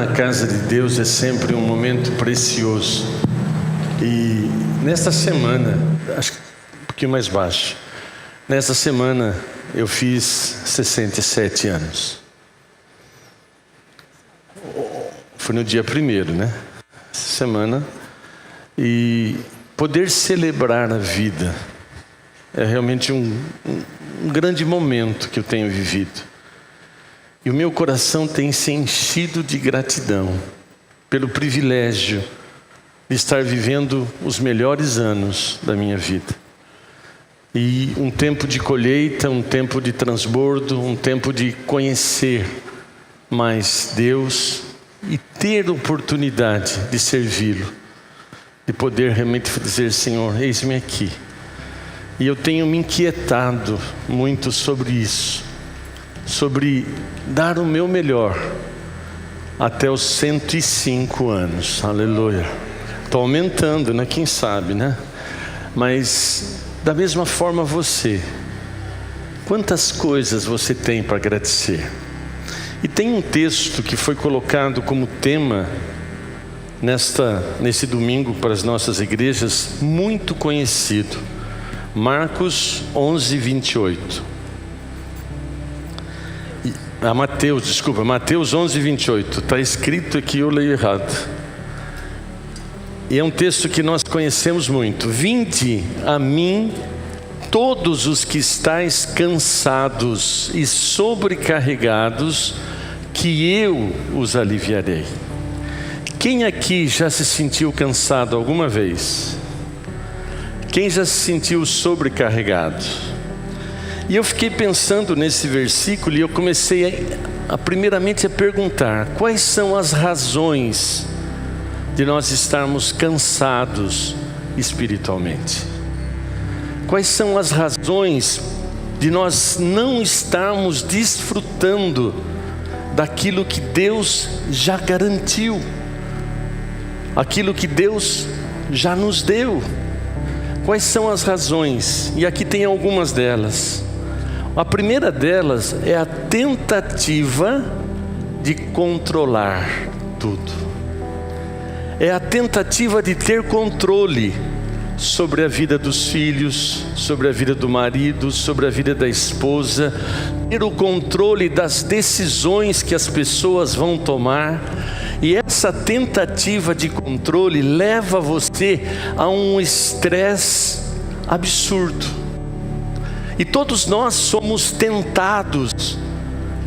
na casa de Deus é sempre um momento precioso. E nesta semana, acho que um pouquinho mais baixo, nessa semana eu fiz 67 anos. Foi no dia 1º, né? Essa semana. E poder celebrar a vida é realmente um grande momento que eu tenho vivido. E o meu coração tem se enchido de gratidão pelo privilégio de estar vivendo os melhores anos da minha vida. E um tempo de colheita, um tempo de transbordo, um tempo de conhecer mais Deus e ter oportunidade de servi-lo, de poder realmente dizer: Senhor, eis-me aqui. E eu tenho me inquietado muito sobre isso, sobre dar o meu melhor até os 105 anos, aleluia. Estou aumentando, né? Quem sabe, né? Mas da mesma forma você, quantas coisas você tem para agradecer? E tem um texto que foi colocado como tema nesse domingo para as nossas igrejas, muito conhecido, Marcos 11, 28. Mateus 11, 28. Está escrito aqui, eu leio errado. E é um texto que nós conhecemos muito. Vinde a mim todos os que estáis cansados e sobrecarregados, que eu os aliviarei. Quem aqui já se sentiu cansado alguma vez? Quem já se sentiu sobrecarregado? E eu fiquei pensando nesse versículo e eu comecei primeiramente a perguntar: quais são as razões de nós estarmos cansados espiritualmente? Quais são as razões de nós não estarmos desfrutando daquilo que Deus já garantiu, aquilo que Deus já nos deu? Quais são as razões? E aqui tem algumas delas. A primeira delas é a tentativa de controlar tudo. É a tentativa de ter controle sobre a vida dos filhos, sobre a vida do marido, sobre a vida da esposa, ter o controle das decisões que as pessoas vão tomar. E essa tentativa de controle leva você a um estresse absurdo. E todos nós somos tentados,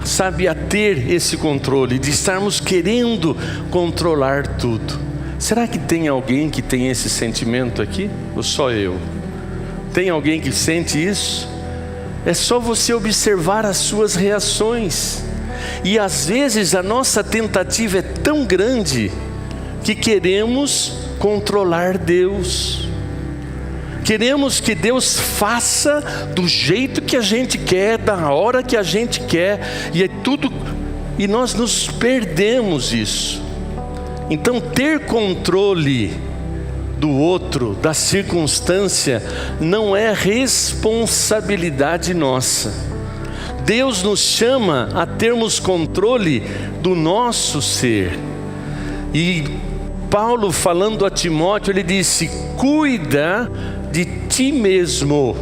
sabe, a ter esse controle, de estarmos querendo controlar tudo. Será que tem alguém que tem esse sentimento aqui? Ou só eu? Tem alguém que sente isso? É só você observar as suas reações. E às vezes a nossa tentativa é tão grande que queremos controlar Deus. Queremos que Deus faça do jeito que a gente quer, da hora que a gente quer, e é tudo, e nós nos perdemos isso. Então ter controle do outro, da circunstância, não é responsabilidade nossa. Deus nos chama a termos controle do nosso ser. E Paulo, falando a Timóteo, ele disse: cuida de ti mesmo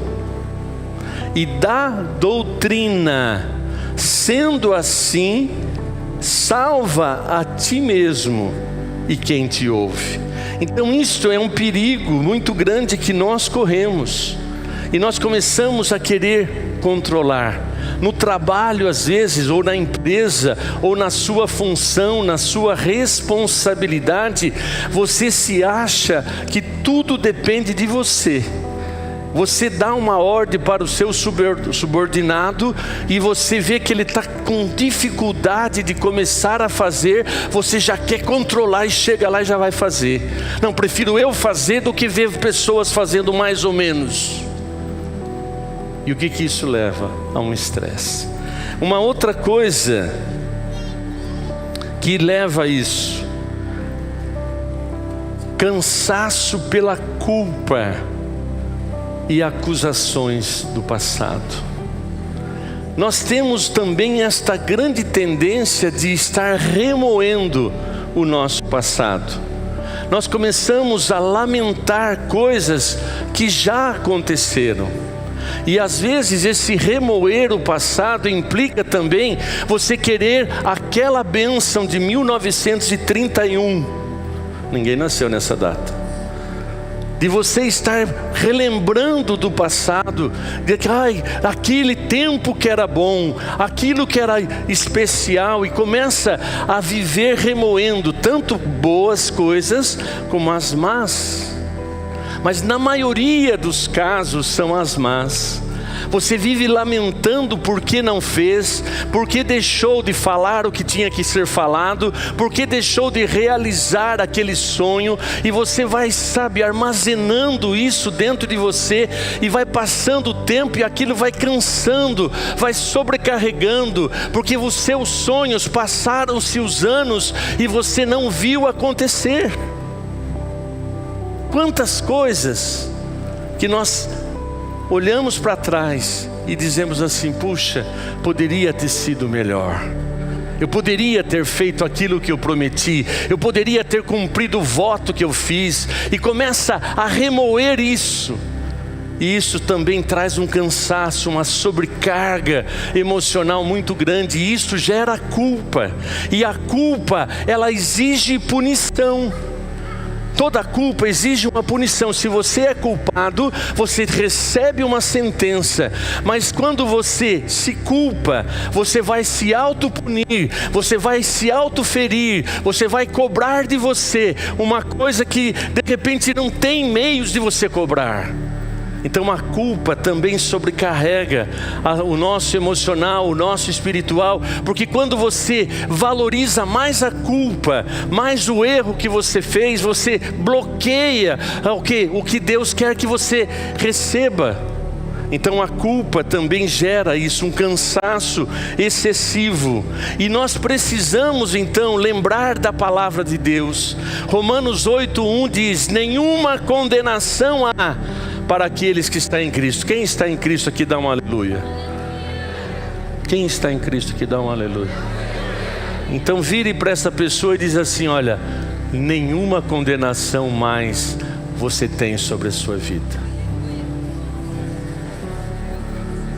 e da doutrina, sendo assim, salva a ti mesmo e quem te ouve. Então isto é um perigo muito grande que nós corremos, e nós começamos a querer controlar. No trabalho, às vezes, ou na empresa, ou na sua função, na sua responsabilidade, você se acha que tudo depende de você. Você dá uma ordem para o seu subordinado e você vê que ele está com dificuldade de começar a fazer, você já quer controlar e chega lá e já vai fazer. Não, prefiro eu fazer do que ver pessoas fazendo mais ou menos. E o que isso leva? A um estresse. Uma outra coisa que leva a isso: cansaço pela culpa e acusações do passado. nós temos também esta grande tendência de estar remoendo o nosso passado. Nós começamos a lamentar coisas que já aconteceram. E às vezes esse remoer o passado implica também você querer aquela bênção de 1931. Ninguém nasceu nessa data. De você estar relembrando do passado, de que aquele tempo que era bom, aquilo que era especial, e começa a viver remoendo tanto boas coisas como as más. Mas na maioria dos casos são as más. Você vive lamentando porque não fez, porque deixou de falar o que tinha que ser falado, porque deixou de realizar aquele sonho, e você vai, armazenando isso dentro de você, e vai passando o tempo, e aquilo vai cansando, vai sobrecarregando, porque os seus sonhos, passaram-se os anos, e você não viu acontecer. Quantas coisas que nós olhamos para trás e dizemos assim: puxa, poderia ter sido melhor. Eu poderia ter feito aquilo que eu prometi. Eu poderia ter cumprido o voto que eu fiz. E começa a remoer isso. E isso também traz um cansaço, uma sobrecarga emocional muito grande. E isso gera culpa. E a culpa, ela exige punição. Toda culpa exige uma punição. Se você é culpado, você recebe uma sentença. Mas quando você se culpa, você vai se autopunir, você vai se autoferir, você vai cobrar de você uma coisa que de repente não tem meios de você cobrar. Então a culpa também sobrecarrega o nosso emocional, o nosso espiritual, porque quando você valoriza mais a culpa, mais o erro que você fez, você bloqueia o que Deus quer que você receba. Então a culpa também gera isso, um cansaço excessivo. E nós precisamos então lembrar da palavra de Deus. Romanos 8:1 diz: nenhuma condenação há para aqueles que estão em Cristo. Quem está em Cristo aqui dá um aleluia. Quem está em Cristo aqui dá um aleluia. Então vire para essa pessoa e diz assim: olha, nenhuma condenação mais você tem sobre a sua vida.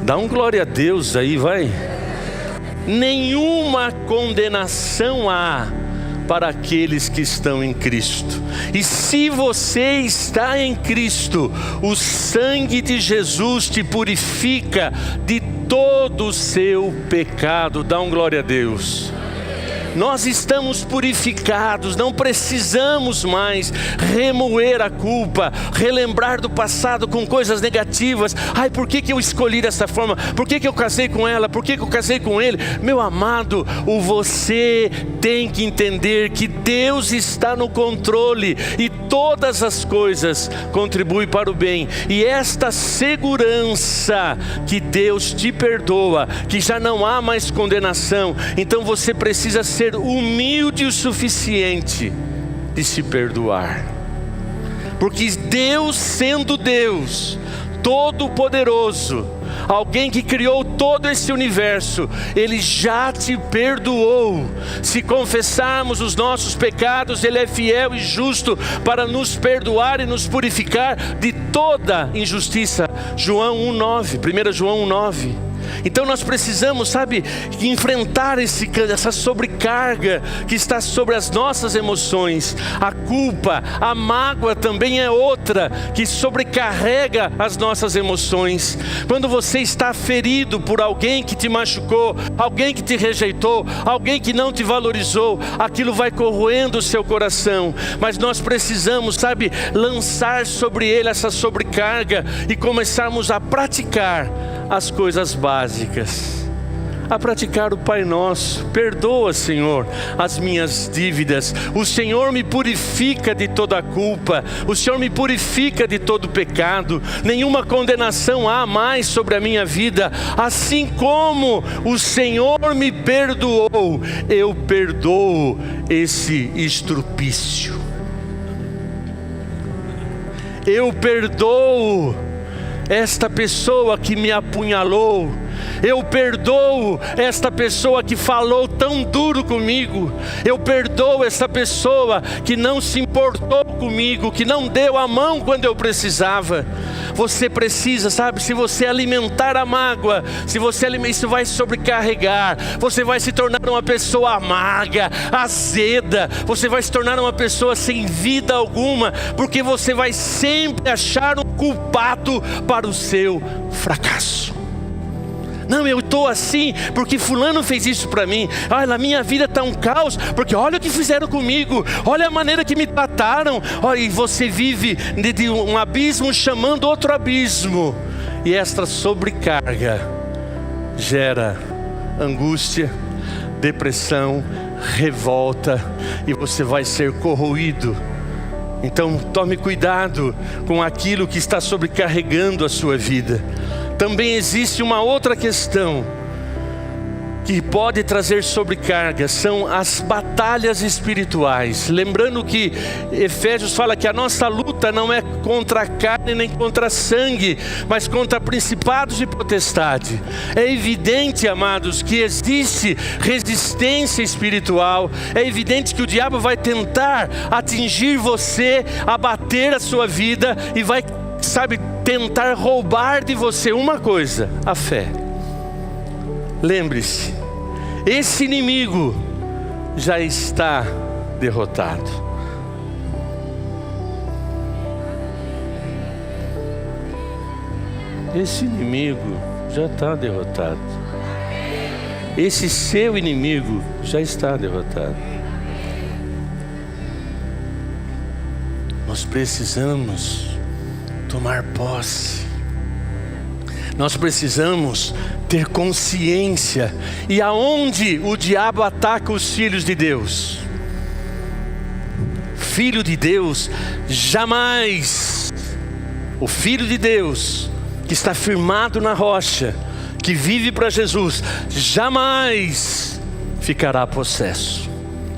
Dá um glória a Deus aí, vai. Nenhuma condenação há para aqueles que estão em Cristo. E se você está em Cristo, o sangue de Jesus te purifica de todo o seu pecado. Dá um glória a Deus. Nós estamos purificados, não precisamos mais remoer a culpa, relembrar do passado com coisas negativas. Ai, por que eu escolhi dessa forma? Por que eu casei com ela? Por que eu casei com ele? Meu amado, você tem que entender que Deus está no controle e todas as coisas contribuem para o bem. E esta segurança que Deus te perdoa, que já não há mais condenação, então você precisa ser humilde o suficiente de se perdoar, porque Deus, sendo Deus Todo-Poderoso, alguém que criou todo esse universo, Ele já te perdoou. Se confessarmos os nossos pecados, Ele é fiel e justo para nos perdoar e nos purificar de toda injustiça. João 1:9, 1 João 1:9. Então nós precisamos, enfrentar essa sobrecarga que está sobre as nossas emoções. A culpa, a mágoa também é outra que sobrecarrega as nossas emoções. Quando você está ferido por alguém que te machucou, alguém que te rejeitou, alguém que não te valorizou, aquilo vai corroendo o seu coração. Mas nós precisamos, lançar sobre ele essa sobrecarga e começarmos a praticar as coisas básicas, a praticar o Pai Nosso. Perdoa, Senhor, as minhas dívidas. O Senhor me purifica de toda a culpa. O Senhor me purifica de todo pecado. Nenhuma condenação há mais sobre a minha vida. Assim como o Senhor me perdoou, eu perdoo esse estrupício. Eu perdoo esta pessoa que me apunhalou. Eu perdoo esta pessoa que falou tão duro comigo. Eu perdoo essa pessoa que não se importou comigo, que não deu a mão quando eu precisava. Você precisa, sabe, se você alimentar a mágoa, isso vai sobrecarregar. Você vai se tornar uma pessoa amarga, azeda. Você vai se tornar uma pessoa sem vida alguma, porque você vai sempre achar um culpado para o seu fracasso. Não, eu estou assim porque fulano fez isso para mim. Na minha vida está um caos, porque olha o que fizeram comigo, olha a maneira que me trataram. E você vive de um abismo chamando outro abismo. E esta sobrecarga gera angústia, depressão, revolta, e você vai ser corroído. Então tome cuidado com aquilo que está sobrecarregando a sua vida. Também existe uma outra questão que pode trazer sobrecarga, são as batalhas espirituais. Lembrando que Efésios fala que a nossa luta não é contra a carne nem contra sangue, mas contra principados e potestade. É evidente, amados, que existe resistência espiritual. É evidente que o diabo vai tentar atingir você, abater a sua vida e vai, tentar roubar de você uma coisa: a fé. Lembre-se, esse inimigo já está derrotado. Esse inimigo já está derrotado. Esse seu inimigo já está derrotado. Nós precisamos tomar posse. Nós precisamos ter consciência. E aonde o diabo ataca os filhos de Deus? Filho de Deus jamais, o Filho de Deus que está firmado na rocha, que vive para Jesus, jamais ficará possesso.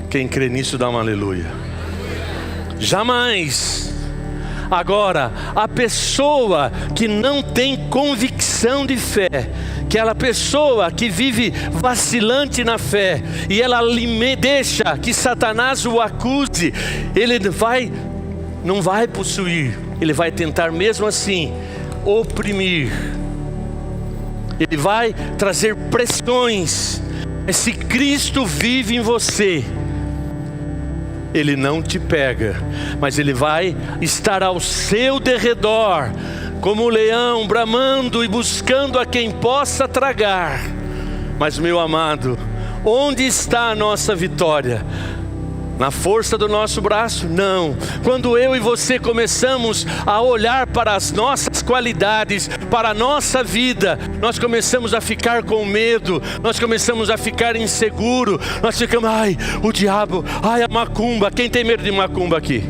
Quem crê nisso dá um aleluia. Jamais. Agora, a pessoa que não tem convicção de fé, aquela pessoa que vive vacilante na fé, e ela deixa que Satanás o acuse, ele não vai possuir, ele vai tentar mesmo assim oprimir, ele vai trazer pressões. Mas se Cristo vive em você, Ele não te pega, mas Ele vai estar ao seu derredor, como um leão bramando e buscando a quem possa tragar. Mas, meu amado, onde está a nossa vitória? Na força do nosso braço? Não. Quando eu e você começamos a olhar para as nossas qualidades, para a nossa vida, nós começamos a ficar com medo, nós começamos a ficar inseguro, nós ficamos, o diabo, a macumba. Quem tem medo de macumba aqui?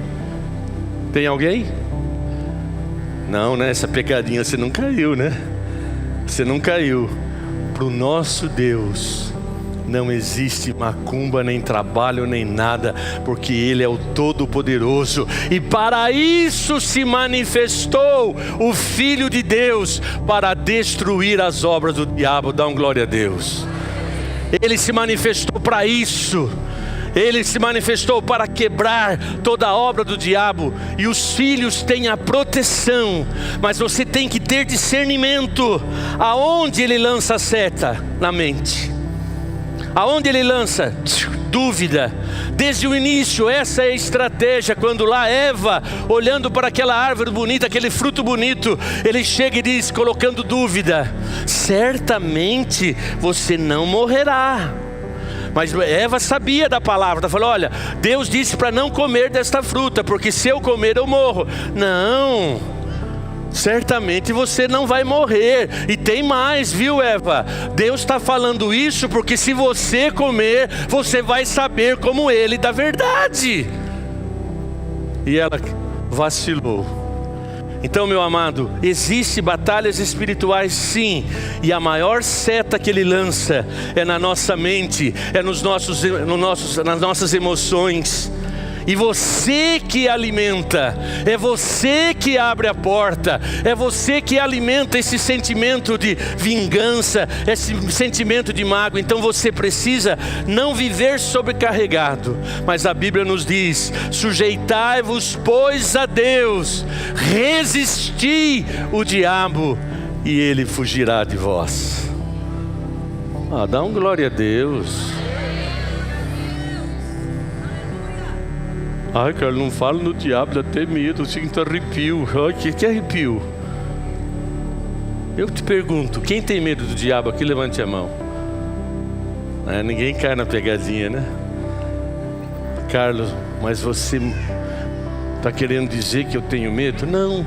Tem alguém? Não, né? Essa pegadinha você não caiu, né? Você não caiu. Para o nosso Deus não existe macumba, nem trabalho, nem nada, porque Ele é o Todo-Poderoso. E para isso se manifestou o Filho de Deus, para destruir as obras do diabo. Dá glória a Deus. Ele se manifestou para isso. Ele se manifestou para quebrar toda a obra do diabo. E os filhos têm a proteção, mas você tem que ter discernimento. Aonde ele lança a seta? Na mente. Aonde ele lança? Dúvida. Desde o início, essa é a estratégia. Quando lá Eva, olhando para aquela árvore bonita, aquele fruto bonito, ele chega e diz, colocando dúvida: certamente você não morrerá. Mas Eva sabia da palavra, ela falou, olha, Deus disse para não comer desta fruta, porque se eu comer eu morro. Não, certamente você não vai morrer. E tem mais, viu, Eva? Deus está falando isso porque se você comer, você vai saber como Ele da verdade. E ela vacilou. Então, meu amado, existem batalhas espirituais, sim, e a maior seta que Ele lança é na nossa mente, é nas nossas emoções. E você que alimenta, é você que abre a porta, é você que alimenta esse sentimento de vingança, esse sentimento de mágoa. Então você precisa não viver sobrecarregado. Mas a Bíblia nos diz: sujeitai-vos, pois, a Deus, resisti o diabo e ele fugirá de vós. Dá um glória a Deus. Ai, cara, não falo no diabo, dá até medo, eu sinto arrepio. Ai, que arrepio? Eu te pergunto, quem tem medo do diabo aqui, levante a mão. Ninguém cai na pegadinha, né? Carlos, mas você está querendo dizer que eu tenho medo? Não,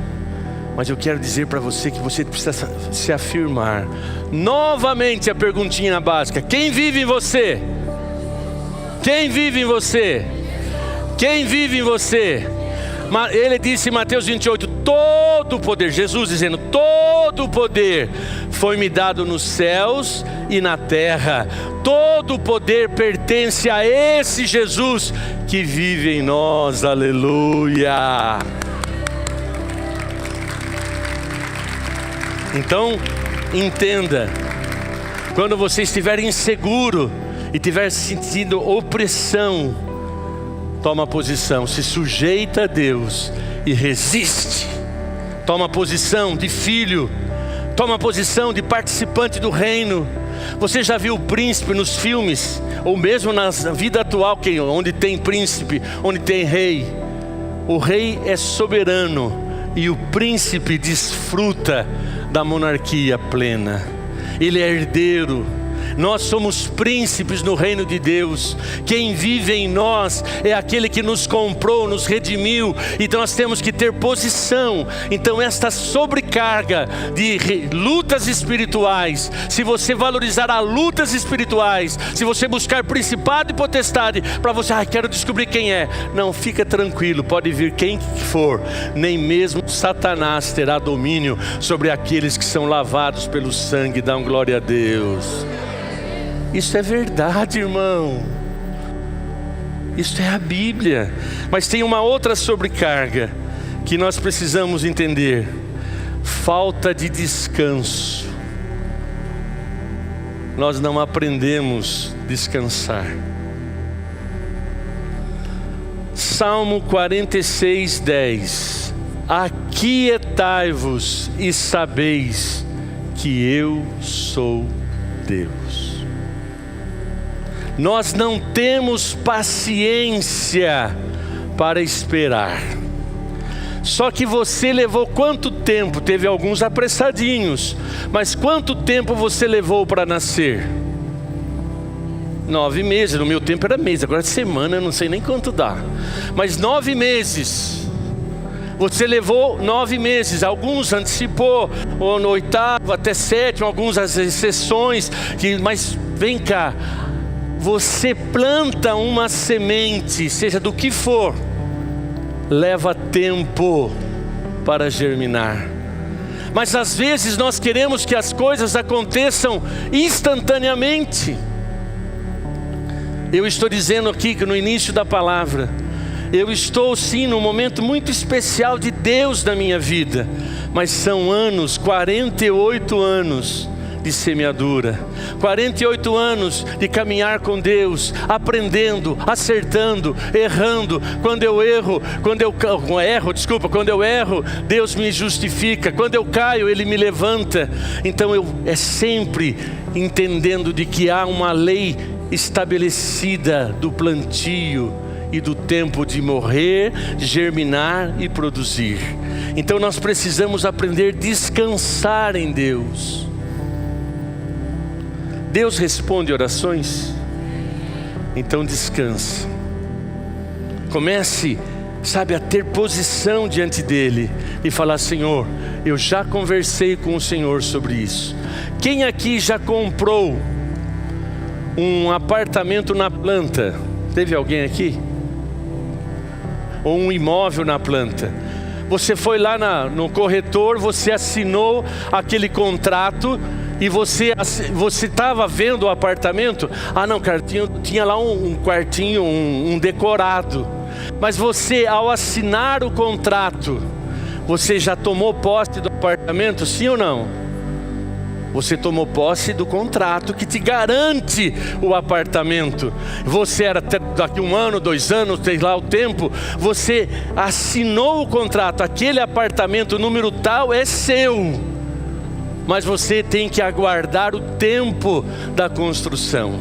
mas eu quero dizer para você que você precisa se afirmar. Novamente a perguntinha básica: quem vive em você? Quem vive em você? Quem vive em você? Ele disse em Mateus 28, todo o poder, Jesus dizendo, todo o poder foi-me dado nos céus e na terra. Todo o poder pertence a esse Jesus que vive em nós, aleluia. Então, entenda, quando você estiver inseguro e estiver sentindo opressão, toma posição, se sujeita a Deus e resiste. Toma posição de filho, toma posição de participante do reino. Você já viu o príncipe nos filmes, ou mesmo na vida atual, onde tem príncipe, onde tem rei? O rei é soberano e o príncipe desfruta da monarquia plena. Ele é herdeiro. Nós somos príncipes no reino de Deus. Quem vive em nós é aquele que nos comprou, nos redimiu. Então nós temos que ter posição. Então esta sobrecarga de lutas espirituais, se você valorizar as lutas espirituais, se você buscar principado e potestade, para você, quero descobrir quem é. Não, fica tranquilo, pode vir quem for. Nem mesmo Satanás terá domínio sobre aqueles que são lavados pelo sangue. Dá glória a Deus. Isso é verdade, irmão. Isso é a Bíblia. Mas tem uma outra sobrecarga que nós precisamos entender: falta de descanso. Nós não aprendemos a descansar. Salmo 46, 10: aquietai-vos e sabeis que eu sou Deus. Nós não temos paciência para esperar. Só que você levou quanto tempo? Teve alguns apressadinhos, mas quanto tempo você levou para nascer? 9 meses, no meu tempo era mês, agora é semana, eu não sei nem quanto dá. Mas 9 meses. Você levou 9 meses, alguns antecipou, ou no 8º até 7º, alguns as exceções, mas vem cá. Você planta uma semente, seja do que for, leva tempo para germinar. Mas às vezes nós queremos que as coisas aconteçam instantaneamente. Eu estou dizendo aqui que no início da palavra, eu estou sim num momento muito especial de Deus na minha vida. Mas são anos, 48 anos de semeadura, 48 anos de caminhar com Deus, aprendendo, acertando, errando. Quando eu erro, quando eu erro, Deus me justifica. Quando eu caio, Ele me levanta. Então é sempre entendendo de que há uma lei estabelecida do plantio e do tempo de morrer, germinar e produzir. Então nós precisamos aprender a descansar em Deus. Deus responde orações? Então descansa. Comece, a ter posição diante dEle e falar: Senhor, eu já conversei com o Senhor sobre isso. Quem aqui já comprou um apartamento na planta? Teve alguém aqui? Ou um imóvel na planta? Você foi lá no corretor, você assinou aquele contrato e você estava vendo o apartamento, não, cara, tinha lá um quartinho, um decorado. Mas você, ao assinar o contrato, você já tomou posse do apartamento, sim ou não? Você tomou posse do contrato que te garante o apartamento. Você era até daqui 1 ano, 2 anos, sei lá o tempo. Você assinou o contrato, aquele apartamento número tal é seu. Mas você tem que aguardar o tempo da construção.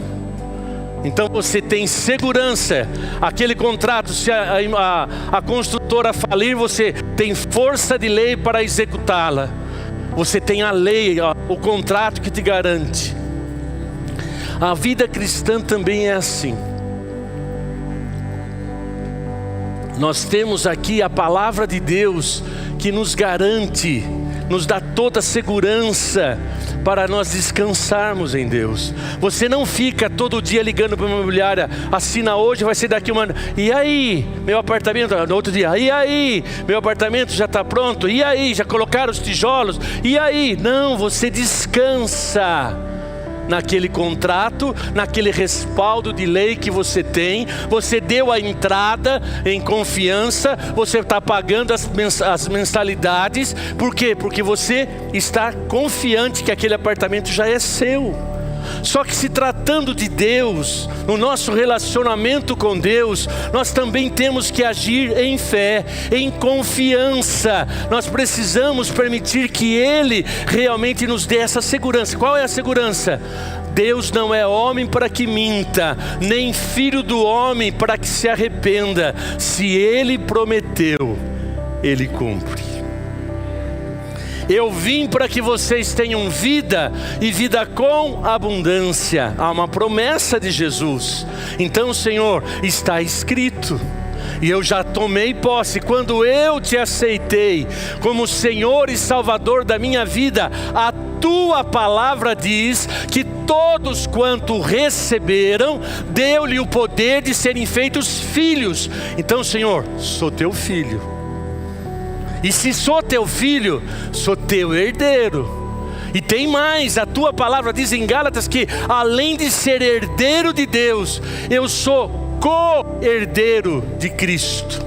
Então você tem segurança. Aquele contrato, se a construtora falir, você tem força de lei para executá-la. Você tem a lei, o contrato que te garante. A vida cristã também é assim. Nós temos aqui a palavra de Deus que nos garante, nos dá toda a segurança para nós descansarmos em Deus. Você não fica todo dia ligando para uma imobiliária, assina hoje, vai ser daqui 1 ano. E aí, meu apartamento, no outro dia, e aí, meu apartamento já está pronto, e aí, já colocaram os tijolos, e aí? Não, você descansa naquele contrato, naquele respaldo de lei que você tem. Você deu a entrada em confiança, você está pagando as mensalidades. Por quê? Porque você está confiante que aquele apartamento já é seu. Só que se tratando de Deus, no nosso relacionamento com Deus, nós também temos que agir em fé, em confiança. Nós precisamos permitir que Ele realmente nos dê essa segurança. Qual é a segurança? Deus não é homem para que minta, nem filho do homem para que se arrependa. Se Ele prometeu, Ele cumpre. Eu vim para que vocês tenham vida e vida com abundância. Há uma promessa de Jesus. Então, Senhor, está escrito. E eu já tomei posse. Quando eu te aceitei como Senhor e Salvador da minha vida, a tua palavra diz que todos quanto receberam, deu-lhe o poder de serem feitos filhos. Então, Senhor, sou teu filho. E se sou teu filho, sou teu herdeiro. E tem mais, a tua palavra diz em Gálatas que além de ser herdeiro de Deus, eu sou co-herdeiro de Cristo.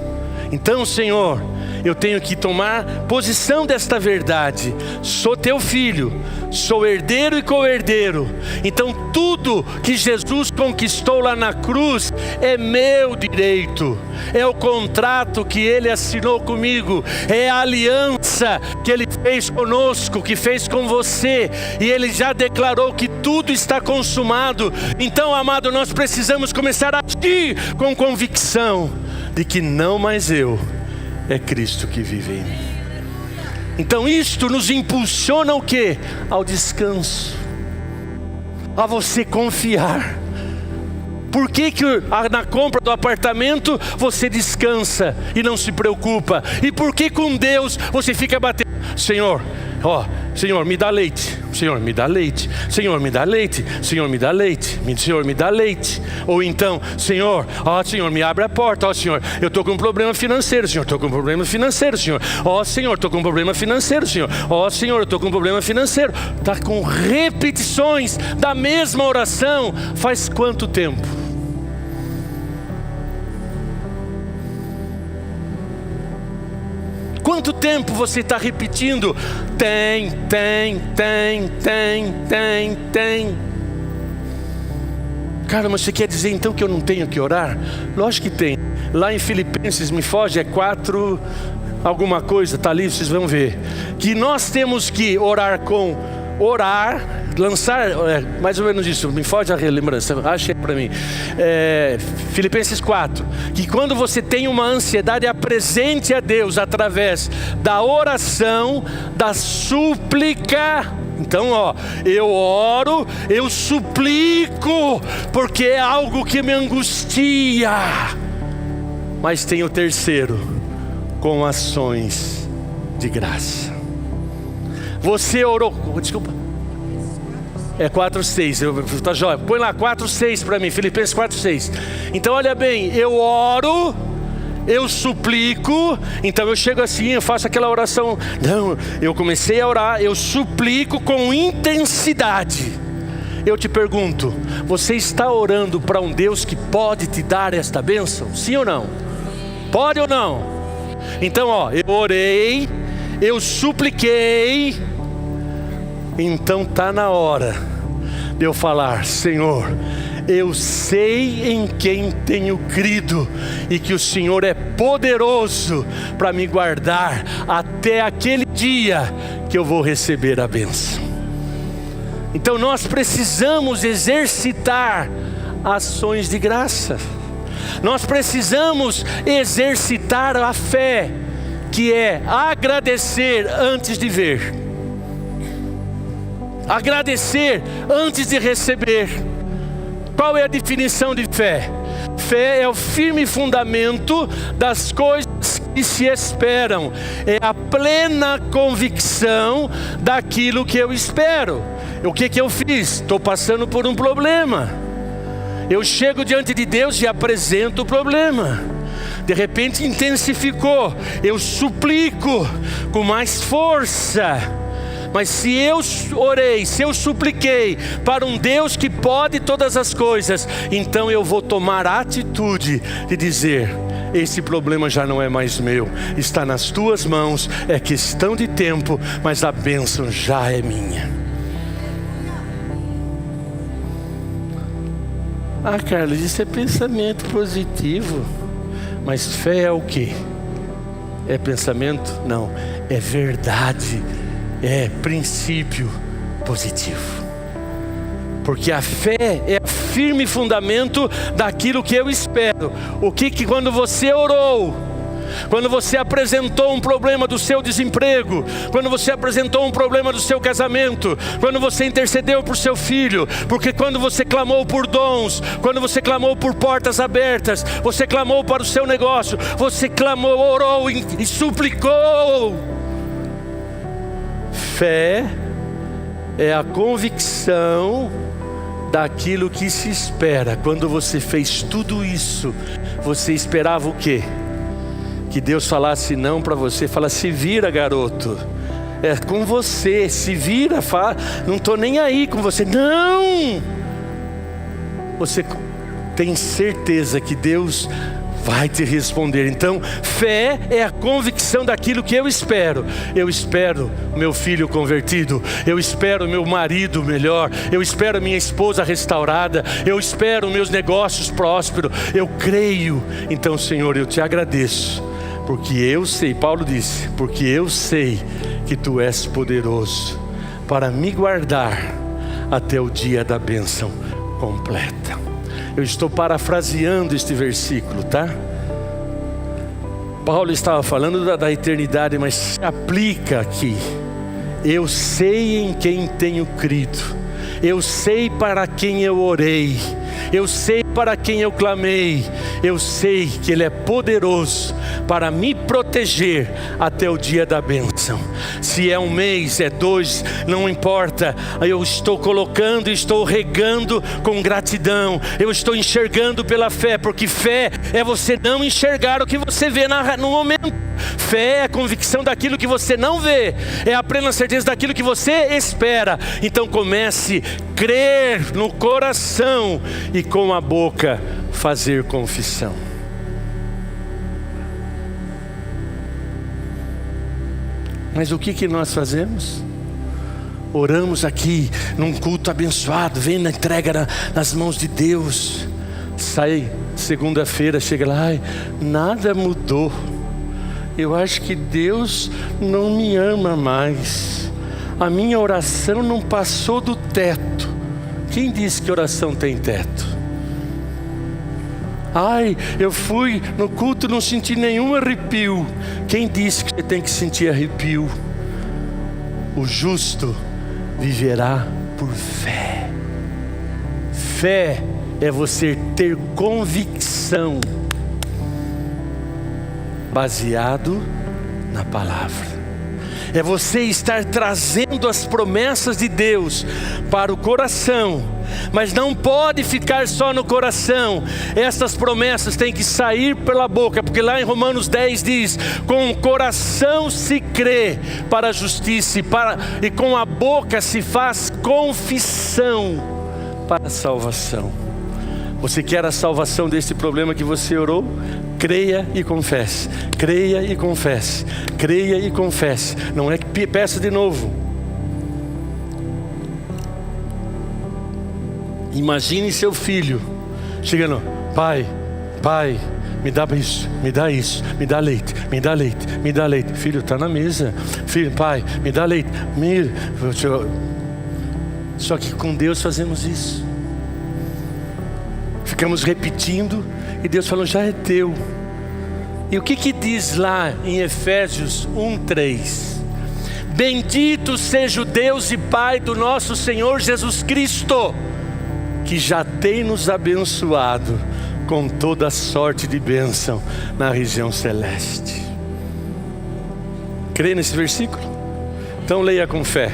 Então, Senhor, eu tenho que tomar posição desta verdade. Sou teu filho, sou herdeiro e co-herdeiro. Então tudo que Jesus conquistou lá na cruz é meu direito. É o contrato que Ele assinou comigo. É a aliança que Ele fez conosco, que fez com você. E Ele já declarou que tudo está consumado. Então, amado, nós precisamos começar a agir com convicção de que não mais eu, é Cristo que vive em mim. Então isto nos impulsiona o quê? Ao descanso, a você confiar. Por que na compra do apartamento você descansa e não se preocupa? E por que com Deus você fica batendo? Senhor, Senhor, me dá leite. Senhor, me dá leite. Senhor, me dá leite. Senhor, me dá leite. Senhor, me dá leite. Ou então, Senhor, Senhor, me abre a porta. Senhor, eu estou com um problema financeiro. Senhor, estou com um problema financeiro. Senhor, Senhor, estou com um problema financeiro. Senhor, Senhor, eu estou com um problema financeiro. Está com repetições da mesma oração. Faz quanto tempo? Quanto tempo você está repetindo? Tem. Cara, mas você quer dizer então que eu não tenho que orar? Lógico que tem. Lá em Filipenses, me foge, 4 alguma coisa, está ali, vocês vão ver. Que nós temos que orar, lançar, mais ou menos isso, me foge a relembrança, achei para mim. Filipenses 4, que quando você tem uma ansiedade, apresente a Deus através da oração, da súplica. Então, eu oro, eu suplico, porque é algo que me angustia. Mas tem o terceiro, com ações de graça. Você orou, desculpa. 4:6, tá jóia. Põe lá 4:6 para mim, Filipenses 4:6. Então olha bem, eu oro, eu suplico, então eu chego assim, eu faço aquela oração. Não, eu comecei a orar, eu suplico com intensidade. Eu te pergunto, você está orando para um Deus que pode te dar esta bênção? Sim ou não? Pode ou não? Então, eu orei, eu supliquei, então está na hora de eu falar: Senhor, eu sei em quem tenho crido, e que o Senhor é poderoso para me guardar até aquele dia que eu vou receber a bênção. Então nós precisamos exercitar ações de graça. Nós precisamos exercitar a fé, que é agradecer antes de ver, agradecer antes de receber. Qual é a definição de fé? Fé é o firme fundamento das coisas que se esperam, é a plena convicção daquilo que eu espero. O que eu fiz? Estou passando por um problema. Eu chego diante de Deus e apresento o problema. De repente intensificou. Eu suplico com mais força. Mas se eu orei, se eu supliquei para um Deus que pode todas as coisas, então eu vou tomar a atitude de dizer: esse problema já não é mais meu, está nas tuas mãos, é questão de tempo, mas a bênção já é minha. Ah, Carlos, isso é pensamento positivo. Mas fé é o quê? É pensamento? Não, é verdade, é princípio positivo. Porque a fé é o firme fundamento daquilo que eu espero. O que quando você orou, quando você apresentou um problema do seu desemprego, quando você apresentou um problema do seu casamento, quando você intercedeu por seu filho, porque quando você clamou por dons, quando você clamou por portas abertas, você clamou para o seu negócio, você clamou, orou e suplicou. Fé é a convicção daquilo que se espera. Quando você fez tudo isso, você esperava o quê? Que Deus falasse não para você. Fala: se vira, garoto, é com você, se vira, fala, não estou nem aí com você. Não! Você tem certeza que Deus vai te responder. Então, fé é a convicção daquilo que eu espero. Eu espero meu filho convertido, eu espero meu marido melhor, eu espero minha esposa restaurada, eu espero meus negócios prósperos, eu creio. Então, Senhor, eu te agradeço, porque eu sei, Paulo disse, porque eu sei que tu és poderoso para me guardar até o dia da bênção completa. Eu estou parafraseando este versículo, tá? Paulo estava falando da eternidade, mas se aplica aqui. Eu sei em quem tenho crido, eu sei para quem eu orei, eu sei para quem eu clamei, eu sei que Ele é poderoso para me proteger até o dia da bênção. Se é um mês, é 2, não importa. Eu estou colocando, estou regando com gratidão. Eu estou enxergando pela fé, porque fé é você não enxergar o que você vê no momento. Fé é a convicção daquilo que você não vê, é a plena certeza daquilo que você espera. Então comece a crer no coração e com a boca fazer confissão. Mas o que nós fazemos? Oramos aqui num culto abençoado, vem na entrega nas mãos de Deus. Sai segunda-feira, chega lá, ai, nada mudou. Eu acho que Deus não me ama mais. A minha oração não passou do teto. Quem disse que oração tem teto? Ai, eu fui no culto, não senti nenhum arrepio. Quem disse que você tem que sentir arrepio? O justo viverá por fé. Fé é você ter convicção baseado na palavra. É você estar trazendo as promessas de Deus para o coração mas não pode ficar só no coração. Essas promessas têm que sair pela boca, porque lá em Romanos 10 diz: com o coração se crê para a justiça e com a boca se faz confissão para a salvação. Você quer a salvação desse problema que você orou? Creia e confesse, creia e confesse, creia e confesse. Não é que peça de novo. Imagine seu filho chegando: pai, me dá isso, me dá isso, me dá leite, me dá leite, me dá leite. Filho, está na mesa. Filho, pai, me dá leite. Só que com Deus fazemos isso. Ficamos repetindo e Deus falou: já é teu. E o que diz lá em Efésios 1:3? Bendito seja o Deus e Pai do nosso Senhor Jesus Cristo, que já tem nos abençoado com toda sorte de bênção na região celeste. Crê nesse versículo? Então leia com fé.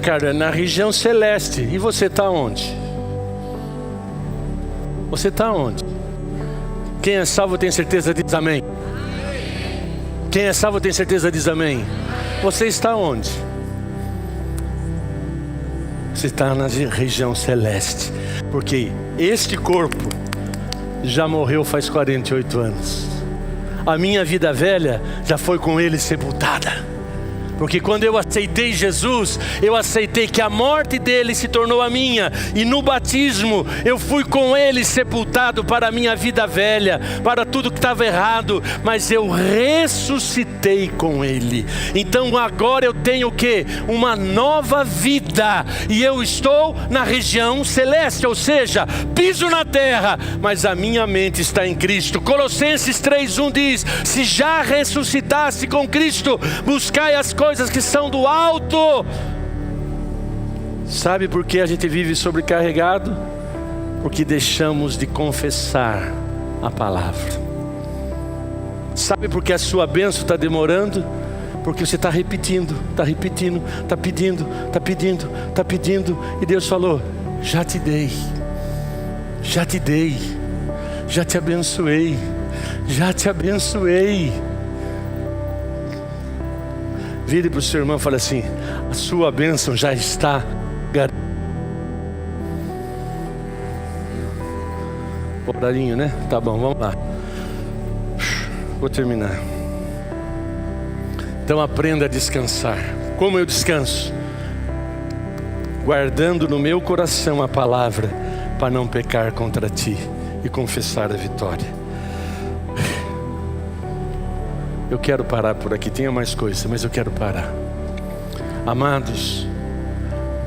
Cara, na região celeste. E você está onde? Você está onde? Quem é salvo tem certeza diz amém. Quem é salvo tem certeza diz amém. Você está onde? Você está na região celeste. Porque este corpo já morreu faz 48 anos. A minha vida velha já foi com ele sepultada. Porque quando eu aceitei Jesus, eu aceitei que a morte dele se tornou a minha. E no batismo, eu fui com ele sepultado para a minha vida velha, para tudo que estava errado. Mas eu ressuscitei com ele. Então agora eu tenho o quê? Uma nova vida. E eu estou na região celeste, ou seja, piso na terra, mas a minha mente está em Cristo. Colossenses 3:1 diz: se já ressuscitasse com Cristo, buscai as coisas que são do alto. Sabe por que a gente vive sobrecarregado? Porque deixamos de confessar a palavra. Sabe por que a sua bênção está demorando? Porque você está repetindo, está pedindo, e Deus falou: já te dei, já te abençoei, Vire para o seu irmão e fale assim: a sua bênção já está garantida. Horarinho, né? Tá bom, vamos lá. Vou terminar. Então aprenda a descansar. Como eu descanso? Guardando no meu coração a palavra, para não pecar contra ti e confessar a vitória. Eu quero parar por aqui, tinha mais coisas, mas eu quero parar. Amados,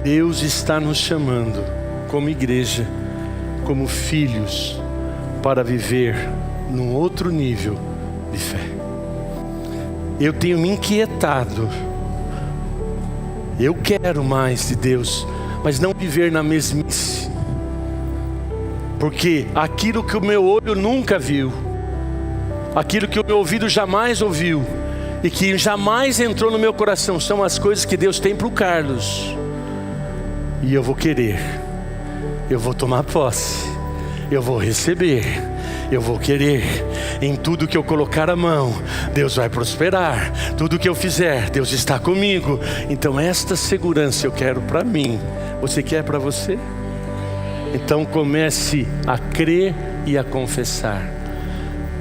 Deus está nos chamando como igreja, como filhos, para viver num outro nível de fé. Eu tenho me inquietado. Eu quero mais de Deus, mas não viver na mesmice. Porque aquilo que o meu olho nunca viu, aquilo que o meu ouvido jamais ouviu e que jamais entrou no meu coração, são as coisas que Deus tem para o Carlos. E eu vou querer, eu vou tomar posse, eu vou receber, eu vou querer. Em tudo que eu colocar a mão, Deus vai prosperar. Tudo que eu fizer, Deus está comigo. Então esta segurança eu quero para mim. Você quer para você? Então comece a crer e a confessar.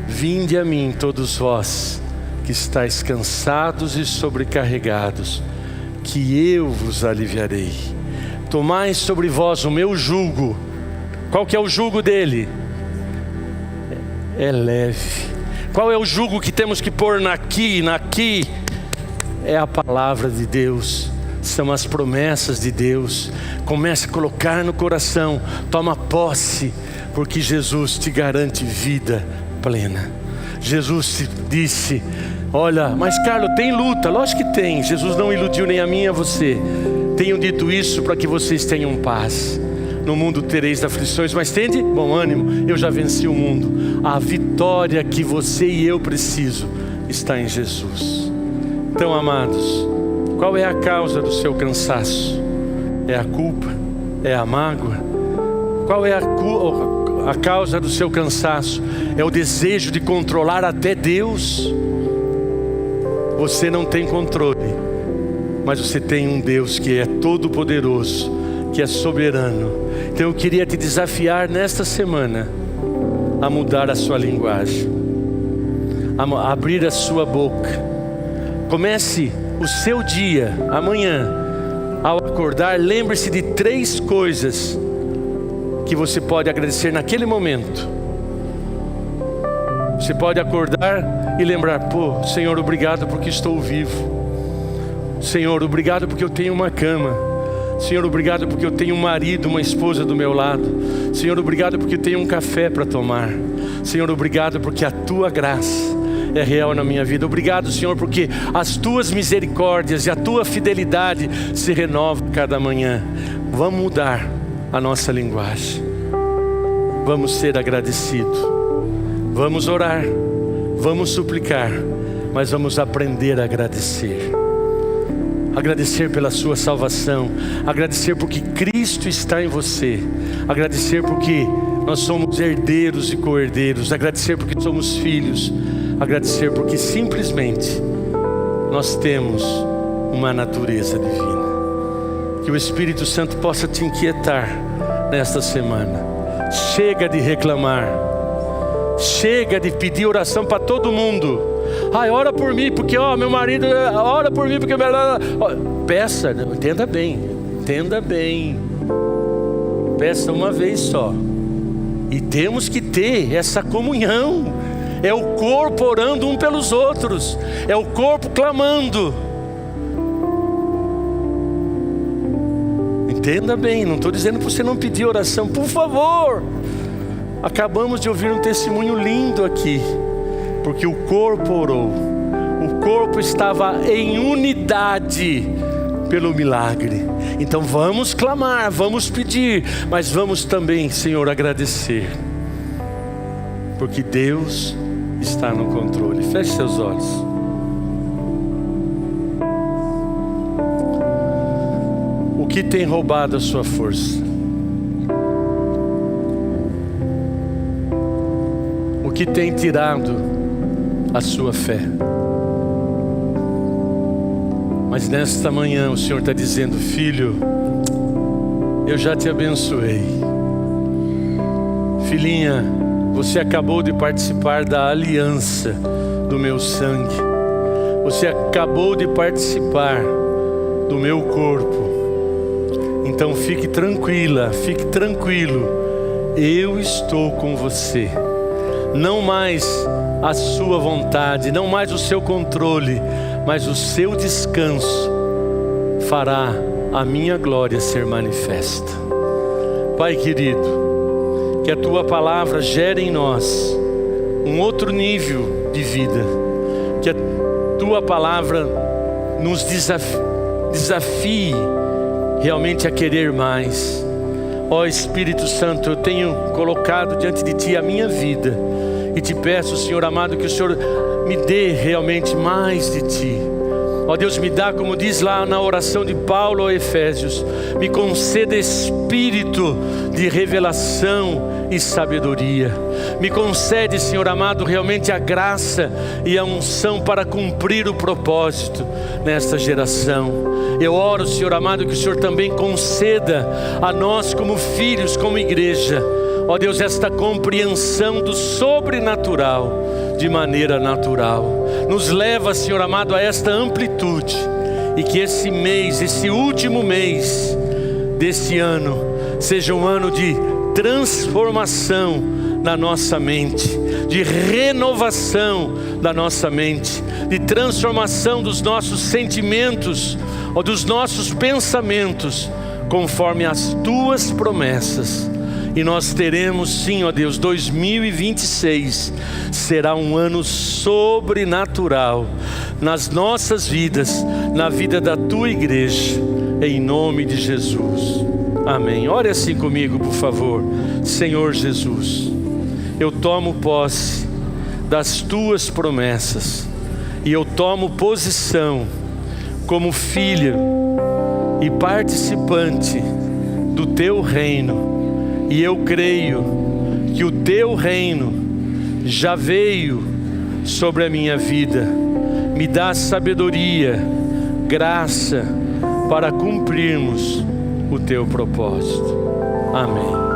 Vinde a mim todos vós que estáis cansados e sobrecarregados, que eu vos aliviarei. Tomai sobre vós o meu jugo. Qual que é o jugo dele? É leve. Qual é o jugo que temos que pôr naqui? É a palavra de Deus, são as promessas de Deus. Comece a colocar no coração, toma posse, porque Jesus te garante vida plena. Jesus te disse: olha, mas Carlos, tem luta. Lógico que tem. Jesus não iludiu nem a mim nem a você. Tenho dito isso para que vocês tenham paz. No mundo tereis aflições, mas tende bom ânimo, eu já venci o mundo. A vitória que você e eu preciso está em Jesus. Então, amados, qual é a causa do seu cansaço? É a culpa? É a mágoa? Qual é a causa do seu cansaço? É o desejo de controlar até Deus? Você não tem controle, mas você tem um Deus que é todo poderoso, que é soberano. Então eu queria te desafiar nesta semana a mudar a sua linguagem, a abrir a sua boca. Comece o seu dia amanhã, ao acordar, lembre-se de 3 coisas que você pode agradecer naquele momento. Você pode acordar e lembrar: pô, Senhor, obrigado porque estou vivo. Senhor, obrigado porque eu tenho uma cama. Senhor, obrigado porque eu tenho um marido, uma esposa do meu lado. Senhor, obrigado porque eu tenho um café para tomar. Senhor, obrigado porque a Tua graça é real na minha vida. Obrigado, Senhor, porque as Tuas misericórdias e a Tua fidelidade se renovam cada manhã. Vamos mudar a nossa linguagem. Vamos ser agradecidos. Vamos orar, vamos suplicar, mas vamos aprender a agradecer. Agradecer pela sua salvação, agradecer porque Cristo está em você, agradecer porque nós somos herdeiros e co-herdeiros, agradecer porque somos filhos, agradecer porque simplesmente nós temos uma natureza divina. Que o Espírito Santo possa te inquietar nesta semana. Chega de reclamar. Chega de pedir oração para todo mundo. Ai, ora por mim, porque meu marido, ora por mim, porque peça, entenda bem. Peça uma vez só. E temos que ter essa comunhão. É o corpo orando um pelos outros. É o corpo clamando. Entenda bem, não estou dizendo para você não pedir oração, por favor. Acabamos de ouvir um testemunho lindo aqui, porque o corpo orou, o corpo estava em unidade pelo milagre. Então vamos clamar, vamos pedir, mas vamos também, Senhor, agradecer, porque Deus está no controle. Feche seus olhos. O que tem roubado a sua força? Que tem tirado a sua fé? Mas nesta manhã o Senhor está dizendo: filho, eu já te abençoei. Filhinha, você acabou de participar da aliança do meu sangue. Você acabou de participar do meu corpo. Então fique tranquila, fique tranquilo. Eu estou com você. Não mais a sua vontade, não mais o seu controle, mas o seu descanso fará a minha glória ser manifesta. Pai querido, que a Tua palavra gere em nós um outro nível de vida. Que a Tua palavra nos desafie realmente a querer mais. Ó Espírito Santo, eu tenho colocado diante de Ti a minha vida. E te peço, Senhor amado, que o Senhor me dê realmente mais de Ti. Ó Deus, me dá, como diz lá na oração de Paulo aos Efésios, me conceda espírito de revelação e sabedoria. Me concede, Senhor amado, realmente a graça e a unção para cumprir o propósito nesta geração. Eu oro, Senhor amado, que o Senhor também conceda a nós como filhos, como igreja, ó Deus, esta compreensão do sobrenatural de maneira natural. Nos leva, Senhor amado, a esta amplitude. E que esse mês, esse último mês desse ano, seja um ano de transformação na nossa mente, de renovação da nossa mente, de transformação dos nossos sentimentos, ou dos nossos pensamentos, conforme as Tuas promessas. E nós teremos sim, ó Deus, 2026 será um ano sobrenatural nas nossas vidas, na vida da Tua igreja, em nome de Jesus. Amém. Ore assim comigo, por favor. Senhor Jesus, eu tomo posse das tuas promessas e eu tomo posição como filho e participante do teu reino, e eu creio que o teu reino já veio sobre a minha vida. Me dá sabedoria, graça para cumprirmos o teu propósito. Amém.